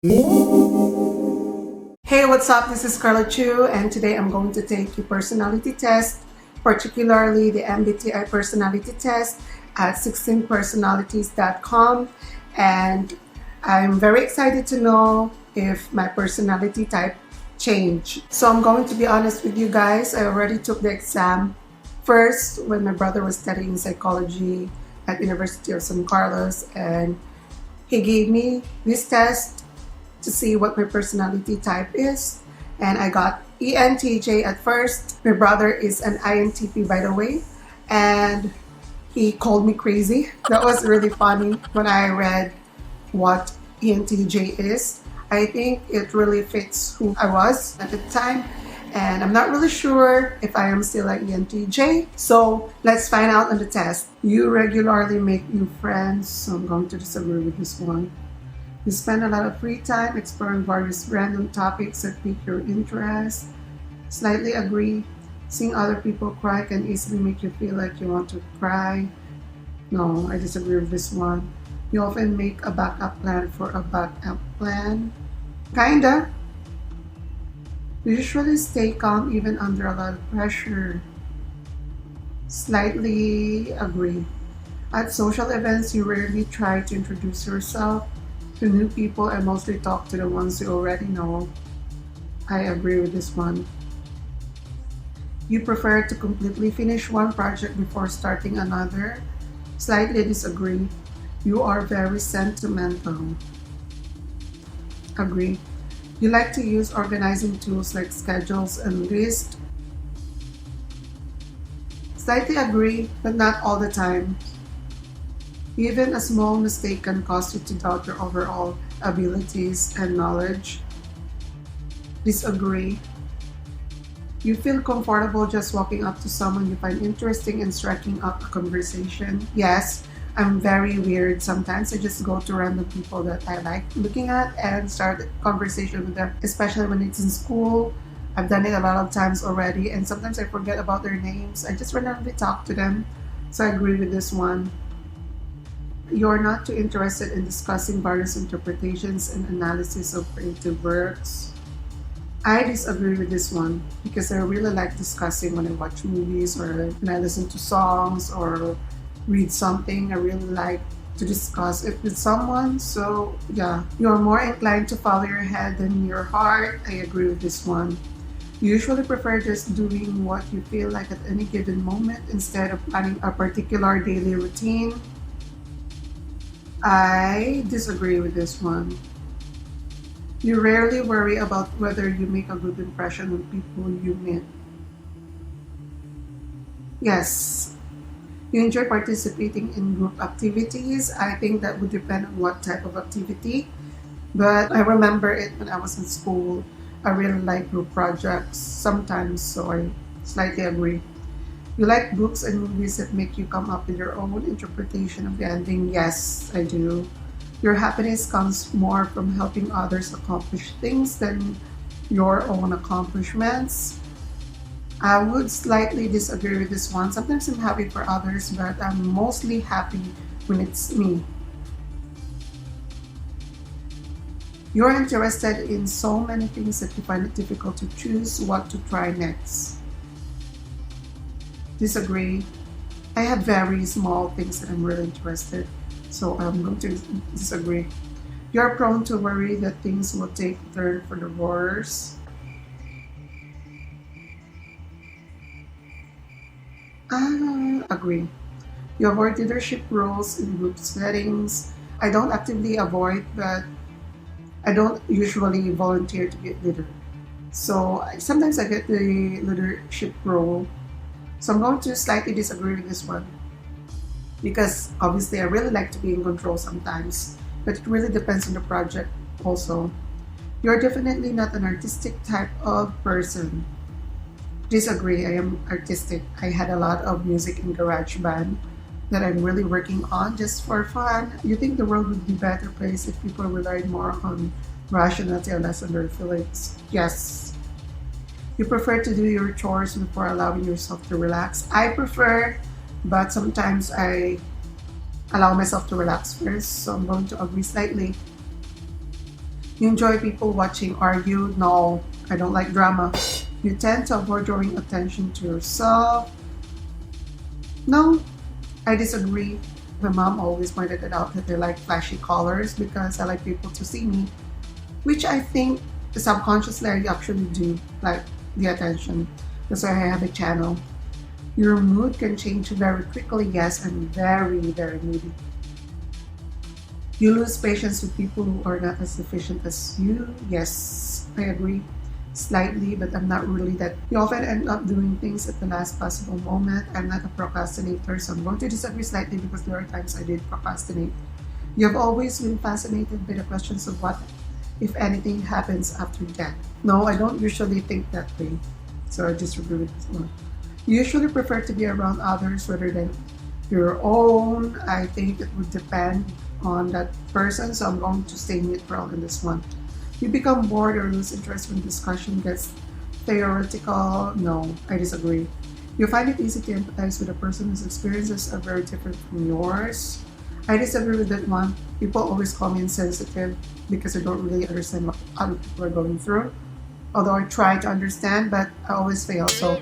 Hey, what's up? This is Carlo Choo, and today I'm going to take your personality test, particularly the MBTI personality test at 16personalities.com. And I'm very excited to know if my personality type changed. So I'm going to be honest with you guys. I already took the exam first when my brother was studying psychology at University of San Carlos, and he gave me this test to see what my personality type is. And I got ENTJ at first. My brother is an INTP, by the way, and he called me crazy. That was really funny when I read what ENTJ is. I think it really fits who I was at the time, and I'm not really sure if I am still an ENTJ. So let's find out on the test. You regularly make new friends, so I'm going to disagree with this one. You spend a lot of free time exploring various random topics that pique your interest. Slightly agree. Seeing other people cry can easily make you feel like you want to cry. No, I disagree with this one. You often make a backup plan for a backup plan. Kinda. You usually stay calm even under a lot of pressure. Slightly agree. At social events, you rarely try to introduce yourself to new people and mostly talk to the ones you already know. I agree with this one. You prefer to completely finish one project before starting another. Slightly disagree. You are very sentimental. Agree. You like to use organizing tools like schedules and lists. Slightly agree, but not all the time. Even a small mistake can cause you to doubt your overall abilities and knowledge. Disagree. You feel comfortable just walking up to someone you find interesting and striking up a conversation. Yes, I'm very weird. Sometimes I just go to random people that I like looking at and start a conversation with them, especially when it's in school. I've done it a lot of times already, and sometimes I forget about their names. I just randomly talk to them. So I agree with this one. You're not too interested in discussing various interpretations and analysis of creative works. I disagree with this one because I really like discussing when I watch movies or when I listen to songs or read something. I really like to discuss it with someone. So yeah, you're more inclined to follow your head than your heart. I agree with this one. You usually prefer just doing what you feel like at any given moment instead of planning a particular daily routine. I disagree with this one. You rarely worry about whether you make a good impression on people you meet. Yes, you enjoy participating in group activities. I think that would depend on what type of activity, but I remember it when I was in school. I really like group projects sometimes, so I slightly agree. You like books and movies that make you come up with your own interpretation of the ending? Yes, I do. Your happiness comes more from helping others accomplish things than your own accomplishments. I would slightly disagree with this one. Sometimes I'm happy for others, but I'm mostly happy when it's me. You're interested in so many things that you find it difficult to choose what to try next. Disagree. I have very small things that I'm really interested, so I'm going to disagree. You're prone to worry that things will take a turn for the worse. Agree. You avoid leadership roles in group settings. I don't actively avoid, but I don't usually volunteer to be a leader. So sometimes I get the leadership role. So I'm going to slightly disagree with this one because obviously I really like to be in control sometimes, but it really depends on the project also. You're definitely not an artistic type of person. Disagree, I am artistic. I had a lot of music in garage band that I'm really working on just for fun. You think the world would be a better place if people relied more on rationality and less on their feelings? Yes. You prefer to do your chores before allowing yourself to relax? I prefer, but sometimes I allow myself to relax first, so I'm going to agree slightly. You enjoy people watching argue? No, I don't like drama. You tend to avoid drawing attention to yourself? No, I disagree. My mom always pointed it out that they like flashy colors because I like people to see me, which I think subconsciously I actually do like the attention. That's why I have a channel. Your mood can change very quickly. Yes, I'm very, very moody. You lose patience with people who are not as efficient as you. Yes, I agree. Slightly, but I'm not really that. You often end up doing things at the last possible moment. I'm not a procrastinator, so I'm going to disagree slightly because there are times I did procrastinate. You have always been fascinated by the questions of what, if anything, happens after death. No, I don't usually think that way, so I disagree with this one. You usually prefer to be around others rather than your own. I think it would depend on that person, so I'm going to stay neutral in this one. You become bored or lose interest when discussion gets theoretical. No, I disagree. You find it easy to empathize with a person whose experiences are very different from yours. I disagree with that one. People always call me insensitive because I don't really understand what other people are going through. Although I try to understand, but I always fail. So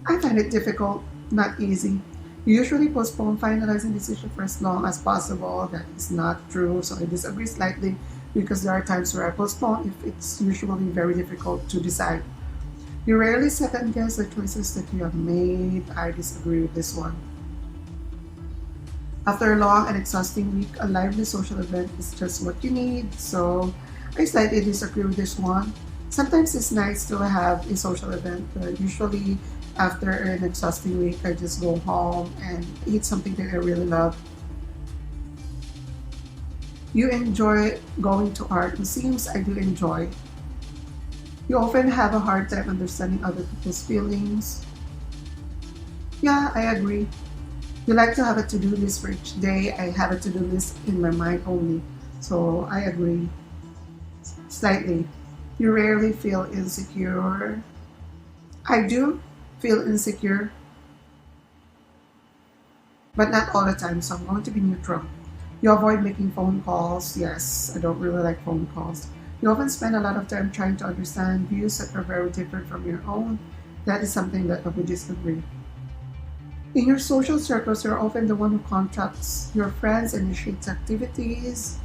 I find it difficult, not easy. You usually postpone finalizing decision for as long as possible. That is not true. So I disagree slightly because there are times where I postpone if it's usually very difficult to decide. You rarely second guess the choices that you have made. I disagree with this one. After a long and exhausting week, a lively social event is just what you need. So I slightly disagree with this one. Sometimes it's nice to have a social event, but usually after an exhausting week, I just go home and eat something that I really love. You enjoy going to art museums? I do enjoy. You often have a hard time understanding other people's feelings. Yeah, I agree. You like to have a to-do list for each day. I have a to-do list in my mind only. So I agree. Slightly. You rarely feel insecure. I do feel insecure, but not all the time, so I'm going to be neutral. You avoid making phone calls. Yes, I don't really like phone calls. You often spend a lot of time trying to understand views that are very different from your own. That is something that I would disagree. In your social circles, you're often the one who contacts your friends and initiates activities.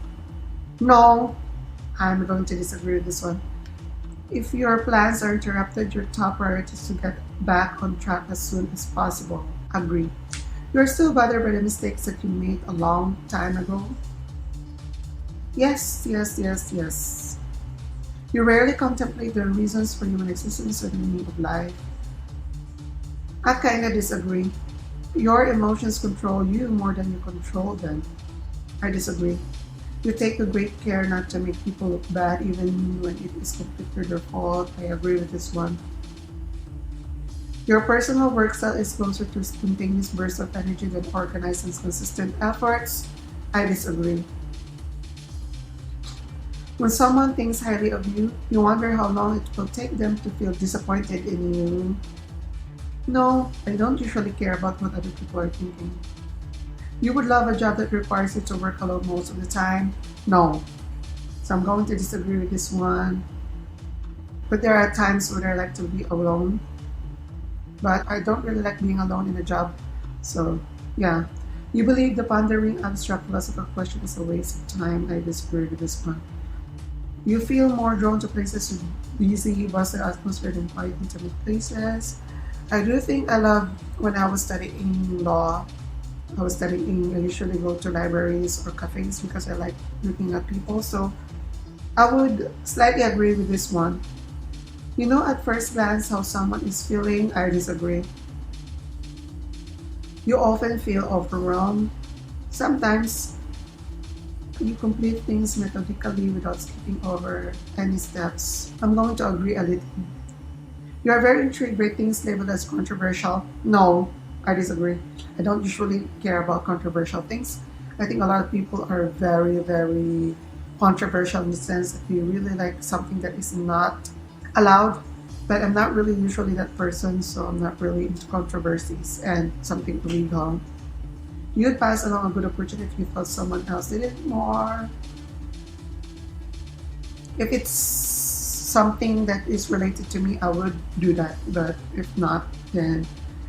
No, I'm going to disagree with this one. If your plans are interrupted, your top priority is to get back on track as soon as possible. Agree. You're still bothered by the mistakes that you made a long time ago. Yes, yes, yes, yes. You rarely contemplate the reasons for human existence or the meaning of life. I kind of disagree. Your emotions control you more than you control them. I disagree. You take a great care not to make people look bad even when it is completely their fault. I agree with this one. Your personal work style is closer to spontaneous bursts of energy than organized and consistent efforts. I disagree. When someone thinks highly of you, you wonder how long it will take them to feel disappointed in you. No, I don't usually care about what other people are thinking. You would love a job that requires you to work alone most of the time? No. So I'm going to disagree with this one. But there are times when I like to be alone. But I don't really like being alone in a job. So, yeah. You believe the pondering abstract philosophical question is a waste of time? I disagree with this one. You feel more drawn to places with busy, bustling atmosphere than quiet, intimate places. I do think I love when I was studying law. I usually go to libraries or cafes because I like looking at people. So I would slightly agree with this one. You know at first glance how someone is feeling. I disagree. You often feel overwhelmed. Sometimes you complete things methodically without skipping over any steps. I'm going to agree a little. You are very intrigued by things labeled as controversial. No, I disagree. I don't usually care about controversial things. I think a lot of people are very, very controversial in the sense that they really like something that is not allowed. But I'm not really usually that person, so I'm not really into controversies and something illegal. You'd pass along a good opportunity if you felt someone else did it more. If it's something that is related to me, I would do that. But if not, then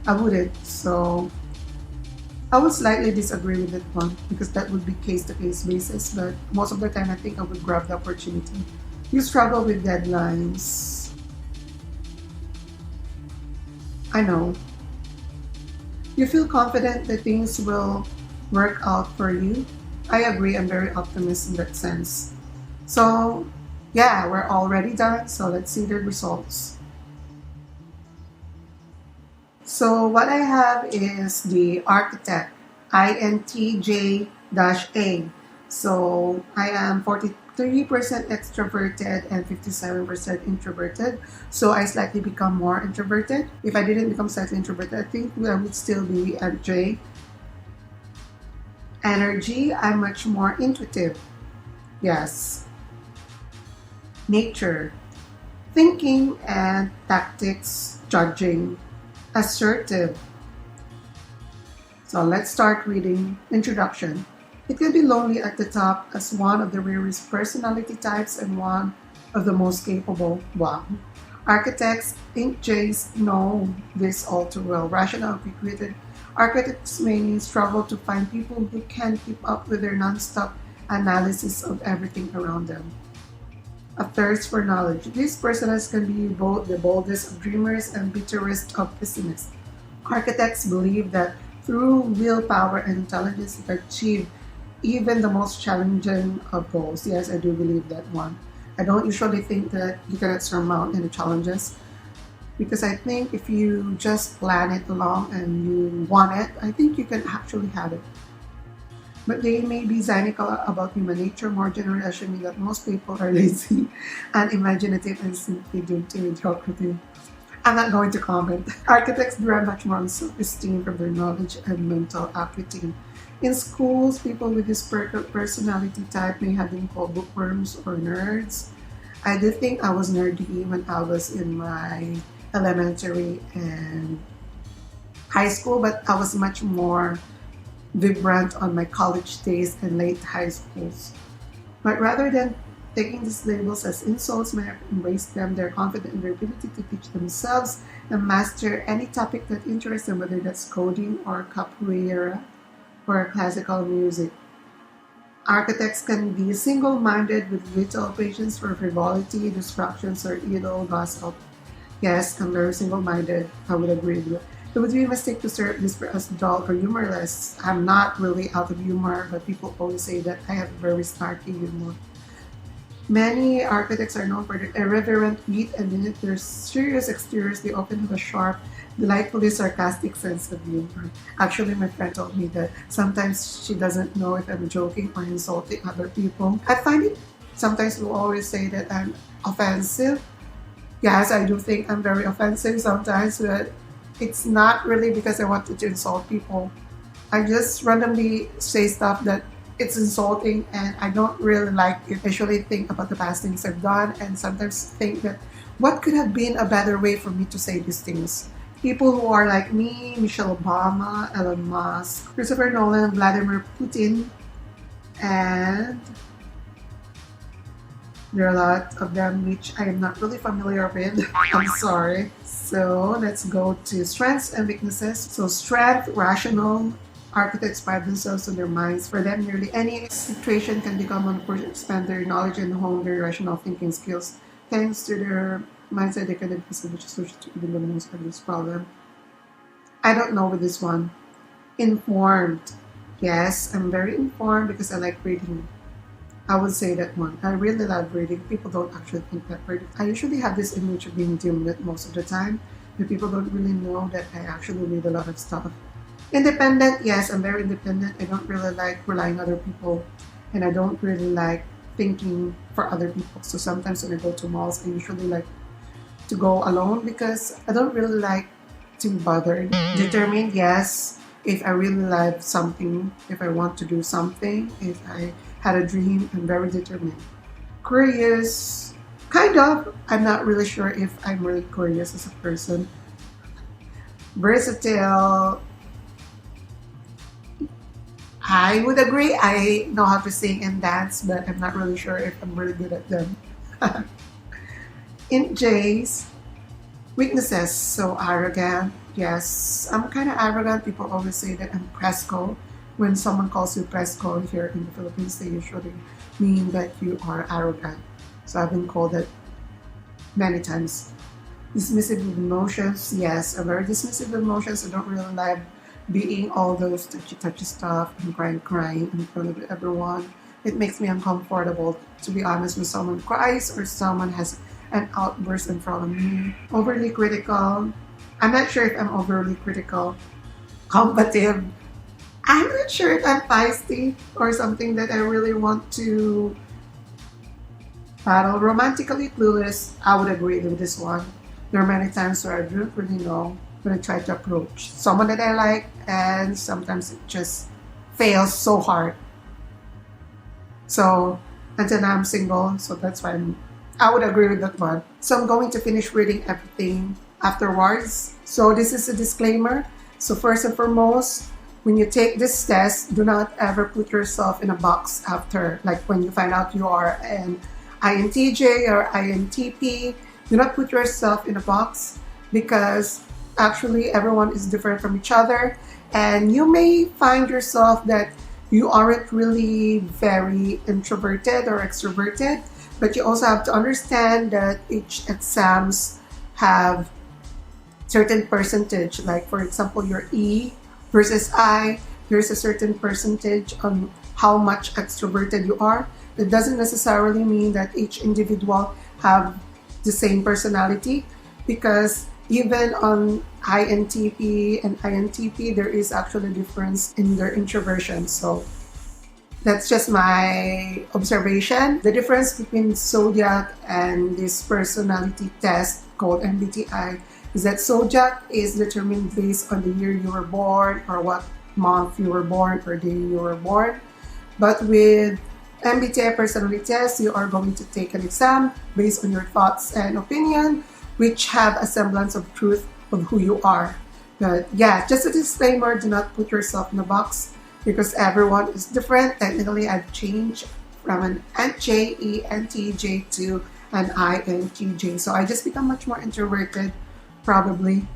I wouldn't. So I would slightly disagree with that one because that would be case to case basis. But most of the time, I think I would grab the opportunity. You struggle with deadlines. I know. You feel confident that things will work out for you. I agree. I'm very optimistic in that sense. So, yeah, we're already done. So let's see the results. So what I have is the architect, INTJ-A. So I am 43% extroverted and 57% introverted. So I slightly become more introverted. If I didn't become slightly introverted, I think I would still be at J. Energy, I'm much more intuitive. Yes. Nature, thinking and tactics, judging. Assertive. So let's start reading. Introduction. It can be lonely at the top as one of the rarest personality types and one of the most capable. Wow. Architects, INTJs know this all too well. Rational, quick-witted architects may struggle to find people who can keep up with their non-stop analysis of everything around them. A thirst for knowledge. These personas can be both the boldest of dreamers and bitterest of pessimists. Architects believe that through willpower and intelligence, they can achieve even the most challenging of goals. Yes, I do believe that one. I don't usually think that you cannot surmount any challenges because I think if you just plan it along and you want it, I think you can actually have it. But they may be cynical about human nature, more generally assuming that most people are lazy, unimaginative, and simply due to mediocrity. I'm not going to comment. Architects derive much more on self-esteem from their knowledge and mental acuity. In schools, people with this personality type may have been called bookworms or nerds. I did think I was nerdy when I was in my elementary and high school, but I was much more vibrant on my college days and late high schools. But rather than taking these labels as insults, may have embraced them. They're confident in their ability to teach themselves and master any topic that interests them, whether that's coding or capoeira or classical music. Architects can be single-minded with little patience for frivolity, distractions, or idle gossip. Yes, I'm very single-minded. I would agree with you. It would be a mistake to serve this as dull or humorless. I'm not really out of humor, but people always say that I have very snarky humor. Many architects are known for their irreverent wit, and beneath their serious exteriors, they often have a sharp, delightfully sarcastic sense of humor. Actually, my friend told me that sometimes she doesn't know if I'm joking or insulting other people. I find it sometimes we always say that I'm offensive. Yes, I do think I'm very offensive sometimes, but it's not really because I wanted to insult people. I just randomly say stuff that it's insulting and I don't really like it. I usually think about the past things I've done and sometimes think that what could have been a better way for me to say these things. People who are like me, Michelle Obama, Elon Musk, Christopher Nolan, Vladimir Putin, and there are a lot of them which I am not really familiar with. I'm sorry. So let's go to strengths and weaknesses. So strength, rational. Architects pride themselves on their minds. For them, nearly any situation can become one to expand their knowledge and hone their rational thinking skills. Thanks to their mindset, they can easily switch to even the most obvious problem. I don't know with this one. Informed. Yes, I'm very informed because I like reading. I would say that one. I really love reading. People don't actually think that reading. I usually have this image of being dim lit most of the time, but people don't really know that I actually read a lot of stuff. Independent, yes, I'm very independent. I don't really like relying on other people, and I don't really like thinking for other people. So sometimes when I go to malls, I usually like to go alone because I don't really like to be bothered. Determined, yes. If I really like something, if I want to do something, if I had a dream, I'm very determined. Curious, kind of. I'm not really sure if I'm really curious as a person. Versatile, I would agree. I know how to sing and dance, but I'm not really sure if I'm really good at them. ENTJs, weaknesses, so arrogant. Yes, I'm kind of arrogant. People always say that I'm Presco. When someone calls you Presco here in the Philippines, they usually mean that you are arrogant. So I've been called that many times. Dismissive of emotions, yes, I'm very dismissive of emotions. I don't really like being all those touchy stuff and crying in front of everyone. It makes me uncomfortable, to be honest, when someone cries or someone has an outburst in front of me. Overly critical. I'm not sure if I'm overly critical. Combative. I'm not sure if I'm feisty or something that I really want to battle. Romantically clueless, I would agree with this one. There are many times where I don't really know when I try to approach someone that I like, and sometimes it just fails so hard. So until now I'm single, so that's why I would agree with that one. So I'm going to finish reading everything afterwards. So this is a disclaimer. So first and foremost, when you take this test, do not ever put yourself in a box after, like when you find out you are an INTJ or INTP. Do not put yourself in a box, because actually everyone is different from each other, and you may find yourself that you aren't really very introverted or extroverted, but you also have to understand that each exams have certain percentage. Like for example, your E versus I, there's a certain percentage on how much extroverted you are. It doesn't necessarily mean that each individual have the same personality, because even on INTP and INTP, there is actually a difference in their introversion. So that's just my observation. The difference between zodiac and this personality test called MBTI is that zodiac is determined based on the year you were born, or what month you were born, or day you were born. But with MBTI personality test, you are going to take an exam based on your thoughts and opinion, which have a semblance of truth of who you are. But yeah, just a disclaimer, do not put yourself in a box, because everyone is different. Technically, I've changed from an ENTJ to an INTJ. So I just become much more introverted, probably.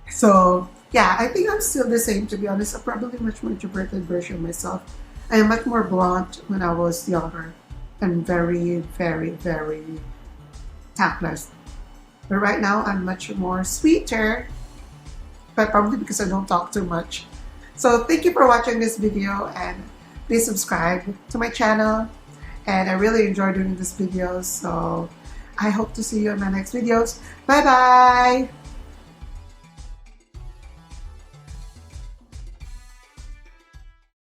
So yeah, I think I'm still the same, to be honest. I'm probably much more introverted version of myself. I am much more blunt when I was younger and very, very, very tactless. But right now, I'm much more sweeter, but probably because I don't talk too much. So thank you for watching this video, and please subscribe to my channel. And I really enjoy doing these videos, so I hope to see you in my next videos. Bye bye!